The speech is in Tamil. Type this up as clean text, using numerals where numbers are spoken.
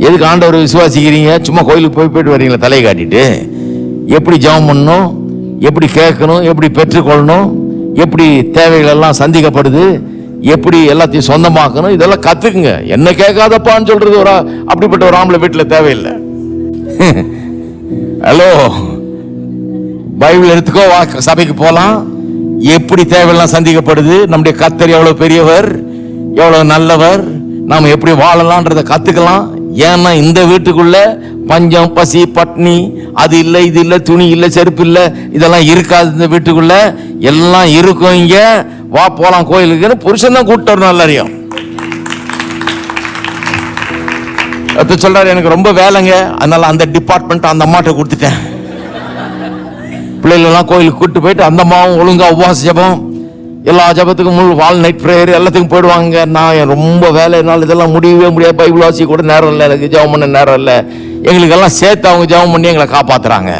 எதுக்கு ஆண்டவர் விசுவாசிக்கிறீங்க? சும்மா கோயிலுக்கு போயிட்டு வரீங்களா தலையை காட்டிட்டு? எப்படி ஜெபம் பண்ணணும், எப்படி கேட்கணும், எப்படி பெற்றுக்கொள்ளணும், எப்படி தேவைகள் எல்லாம் சந்திக்கப்படுது, எப்படி எல்லாத்தையும் சொந்தமாக்கணும், இதெல்லாம் கத்துக்குங்க. என்ன கேட்காதப்பான்னு சொல்றது ஒரு அப்படிப்பட்ட ஒரு ஆம்பளை வீட்டில் தேவையில்லை. ஹலோ, பைபிள் எடுத்துக்கோ, வா சபைக்கு போலாம். எப்படி தேவையெல்லாம் சந்திக்கப்படுது, நம்முடைய கர்த்தர் எவ்வளவு பெரியவர், எவ்வளவு நல்லவர், நாம எப்படி வாழலாம்ன்றத கத்துக்கலாம். ஏன்னா இந்த வீட்டுக்குள்ள பஞ்சம், பசி, பட்னி, அது இல்லை, இது இல்லை, துணி இல்லை, செருப்பு இல்லை, இதெல்லாம் இருக்காது. இந்த வீட்டுக்குள்ள எல்லாம் இருக்கும். இங்க வா போலாம் கோயிலுக்குன்னு புருஷன் தான் கூப்பிட்டு வரணும் எல்லாரையும். சொல்றாரு, எனக்கு ரொம்ப வேலைங்க, அதனால அந்த டிபார்ட்மெண்ட் அந்த அம்மாட்ட கொடுத்துட்டேன். பிள்ளைகளெல்லாம் கோயிலுக்கு கூப்பிட்டு போயிட்டு அந்த அம்மாவும் ஒழுங்கா உபவாச ஜபம், எல்லா ஜபத்துக்கும் முழு வால் நைட் ப்ரேயர் எல்லாத்துக்கும் போயிடுவாங்க. நான் ரொம்ப வேலை, என்னால் இதெல்லாம் முடியவே முடியாது, பைபிள் வாசி கூட நேரம் இல்லை, எனக்கு ஜெபம் பண்ண நேரம் இல்லை. எங்களுக்கெல்லாம் சேர்த்து அவங்க ஜெபம் பண்ணி எங்களை காப்பாத்துறாங்க.